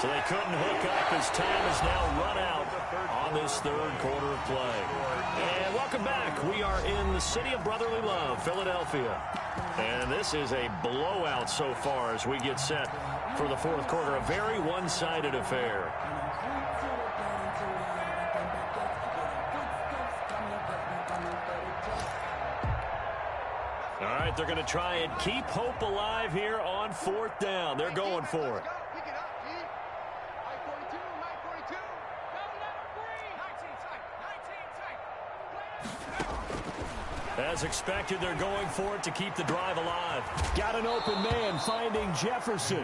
So they couldn't hook up as time is now run out on this 3rd quarter of play. And welcome back. We are in the city of brotherly love, Philadelphia. And this is a blowout so far as we get set for the 4th quarter. A very one-sided affair. All right, they're going to try and keep hope alive here on 4th down. They're going for it. As expected, they're going for it to keep the drive alive. Got an open man finding Jefferson.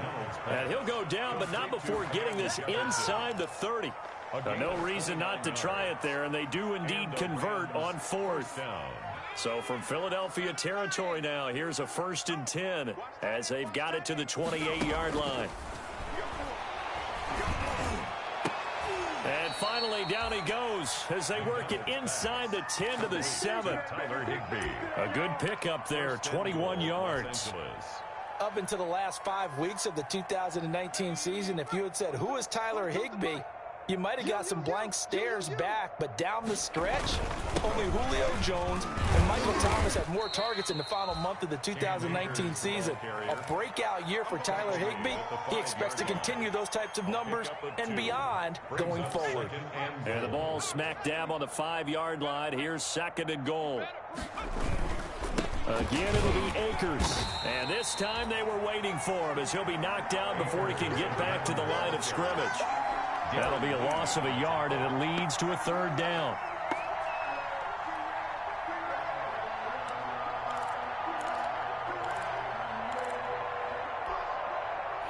And he'll go down, but not before getting this inside the 30. No reason not to try it there, and they do indeed convert on 4th. So from Philadelphia territory now, here's a 1st and 10 as they've got it to the 28-yard line. And finally, down he goes as they work it inside the 10 to the 7. A good pickup there, 21 yards. Up until the last 5 weeks of the 2019 season, if you had said, who is Tyler Higbee? You might have got some blank stares back, but down the stretch, only Julio Jones and Michael Thomas had more targets in the final month of the 2019 season. A breakout year for Tyler Higbee. He expects to continue those types of numbers and beyond going forward. And the ball smack dab on the 5-yard line. Here's 2nd and goal. Again, it'll be Akers. And this time they were waiting for him as he'll be knocked down before he can get back to the line of scrimmage. That'll be a loss of a yard, and it leads to a 3rd down.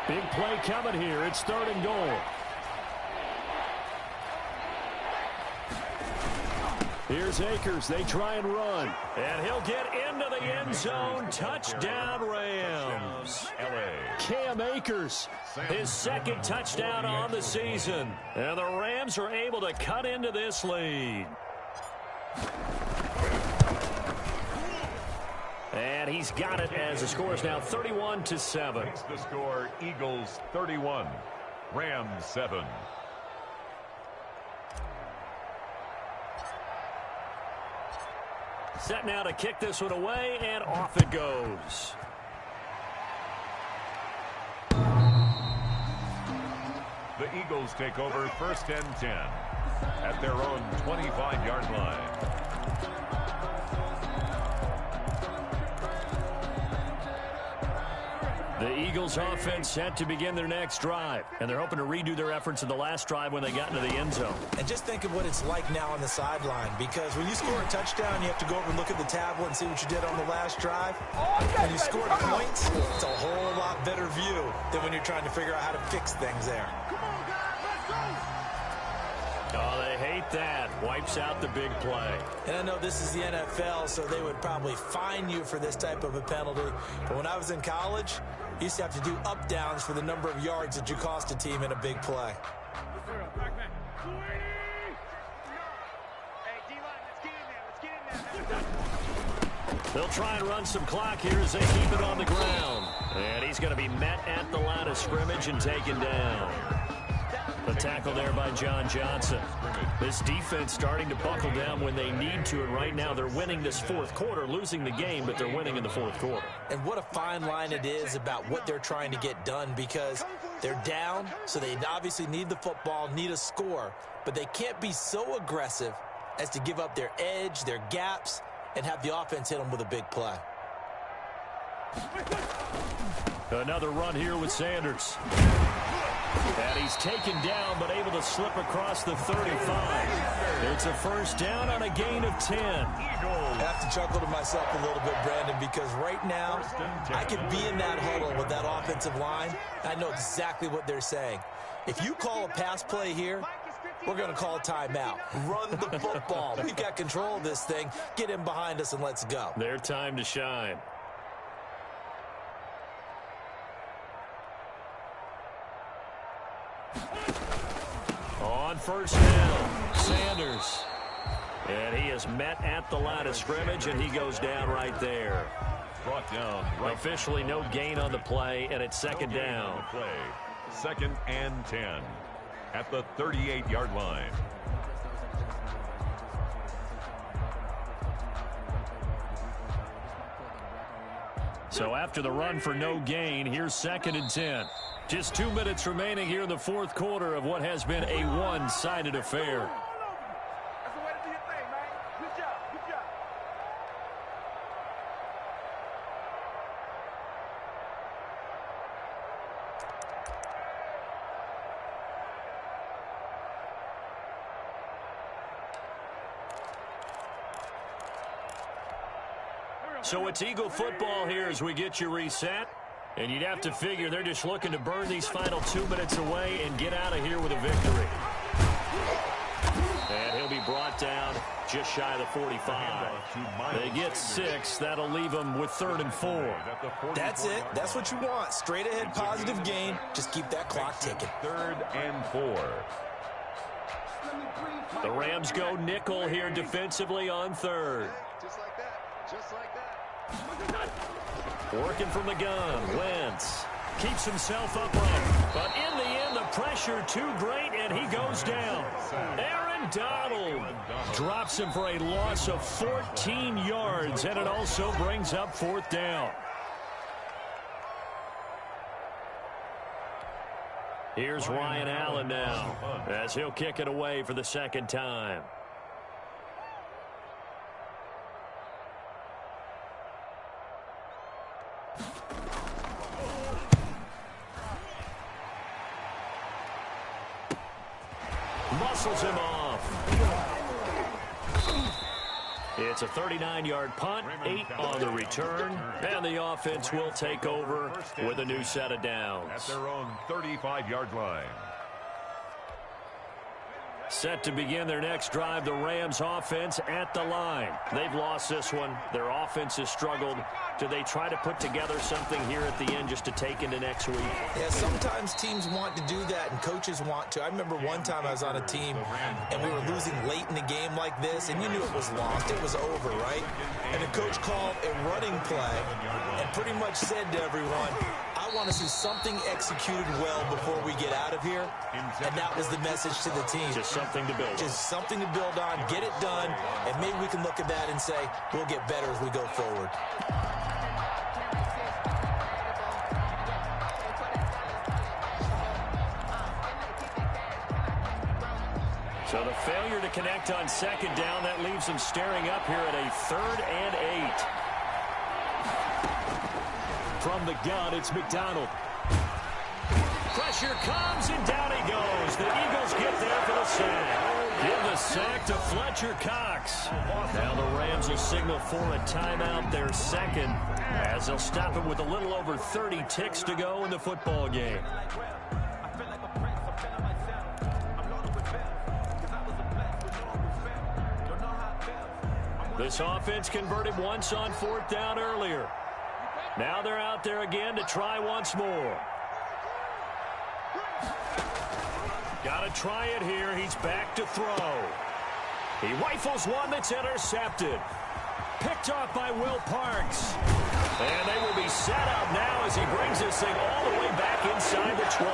Big play coming here. It's 3rd and goal. Here's Akers. They try and run. And he'll get into the end zone. Touchdown, Rams. Cam Akers, his 2nd touchdown on the season. And the Rams are able to cut into this lead. And he's got it as the score is now 31-7. Makes the score Eagles 31, Rams 7. Set now to kick this one away, and off it goes. The Eagles take over 1st and 10 at their own 25-yard line. The Eagles offense set to begin their next drive, and they're hoping to redo their efforts in the last drive when they got into the end zone. And just think of what it's like now on the sideline, because when you score a touchdown, you have to go over and look at the tablet and see what you did on the last drive. When you scored points, it's a whole lot better view than when you're trying to figure out how to fix things there. Oh, they hate that. Wipes out the big play. And I know this is the NFL, so they would probably fine you for this type of a penalty. But when I was in college, you used to have to do up-downs for the number of yards that you cost a team in a big play. They'll try and run some clock here as they keep it on the ground. And he's going to be met at the line of scrimmage and taken down. The tackle there by John Johnson. This defense starting to buckle down when they need to, and right now they're winning this 4th quarter, losing the game, but they're winning in the 4th quarter. And what a fine line it is about what they're trying to get done, because they're down, so they obviously need the football, need a score, but they can't be so aggressive as to give up their edge, their gaps, and have the offense hit them with a big play. Another run here with Sanders. And he's taken down, but able to slip across the 35. It's a 1st down on a gain of 10. I have to chuckle to myself a little bit, Brandon, because right now I could be in that huddle with that offensive line. I know exactly what they're saying. If you call a pass play here, we're going to call a timeout. Run the football. We've got control of this thing. Get in behind us and let's go. Their time to shine. On 1st down, Sanders. And he is met at the line of scrimmage, and he goes down right there. Brought down. Officially no gain on the play, and it's 2nd down. 2nd and 10 at the 38-yard line. So after the run for no gain, here's 2nd and 10. Just 2 minutes remaining here in the 4th quarter of what has been a one-sided affair. That's the way to do your thing, man. Good job. Good job. So it's Eagle football here as we get you reset. And you'd have to figure they're just looking to burn these final 2 minutes away and get out of here with a victory. And he'll be brought down just shy of the 45. They get 6. That'll leave them with 3rd and 4. That's it. That's what you want. Straight ahead positive gain. Just keep that clock ticking. 3rd and 4. The Rams go nickel here defensively on 3rd. Just like that. Just like that. Working from the gun, Wentz keeps himself upright, but in the end, the pressure too great, and he goes down. Aaron Donald drops him for a loss of 14 yards, and it also brings up 4th down. Here's Ryan Allen now as he'll kick it away for the 2nd time. Muscles him off. It's a 39-yard punt, 8 on the return, and the offense will take over with a new set of downs. At their own 35-yard line. Set to begin their next drive, the Rams offense at the line. They've lost this one. Their offense has struggled. Do they try to put together something here at the end just to take into next week? Yeah, sometimes teams want to do that and coaches want to. I remember one time I was on a team and we were losing late in the game like this, and you knew it was lost. It was over, right? And the coach called a running play and pretty much said to everyone, I want to see something executed well before we get out of here. And that was the message to the team. Just something to build on. Just something to build on, get it done, and maybe we can look at that and say, we'll get better as we go forward. So the failure to connect on 2nd down, that leaves them staring up here at a 3rd and 8. From the gun, it's McDonald. Pressure comes, and down he goes. The Eagles get there for the sack. Give the sack to Fletcher Cox. Now the Rams will signal for a timeout, their 2nd, as they'll stop it with a little over 30 ticks to go in the football game. This offense converted once on 4th down earlier. Now they're out there again to try once more. Got to try it here. He's back to throw. He rifles one that's intercepted. Picked off by Will Parks. And they will be set up now as he brings this thing all the way back inside the 20.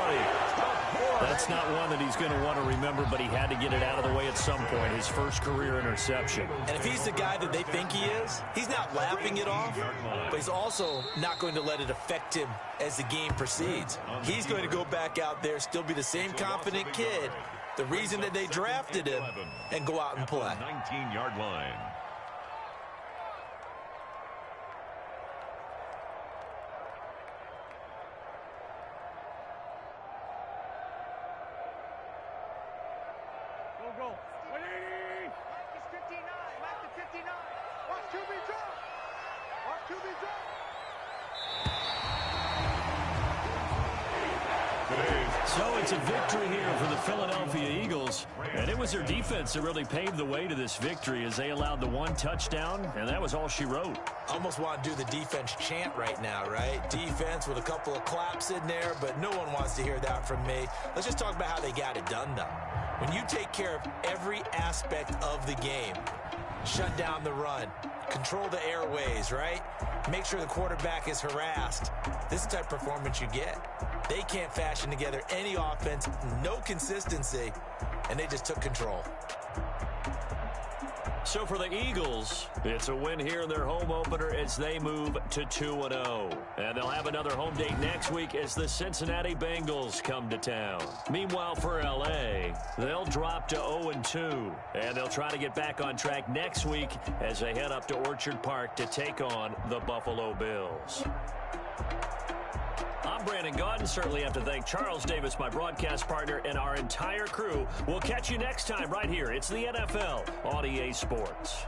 That's not one that he's going to want to remember, but he had to get it out of the way at some point. His first career interception. And if he's the guy that they think he is, he's not laughing it off, but he's also not going to let it affect him as the game proceeds. He's going to go back out there, still be the same confident kid, the reason that they drafted him, and go out and play. 19-yard line. So it's a victory here for the Philadelphia Eagles, and it was their defense that really paved the way to this victory as they allowed the 1 touchdown, and that was all she wrote. Almost want to do the defense chant right now, right? Defense with a couple of claps in there, but no one wants to hear that from me. Let's just talk about how they got it done, though. When you take care of every aspect of the game, shut down the run, control the airways, right? Make sure the quarterback is harassed. This is the type of performance you get. They can't fashion together any offense, no consistency, and they just took control. So for the Eagles, it's a win here in their home opener as they move to 2-0. And they'll have another home date next week as the Cincinnati Bengals come to town. Meanwhile, for L.A., they'll drop to 0-2. And they'll try to get back on track next week as they head up to Orchard Park to take on the Buffalo Bills. I'm Brandon Gaudin. Certainly have to thank Charles Davis, my broadcast partner, and our entire crew. We'll catch you next time right here. It's the NFL on EA Sports.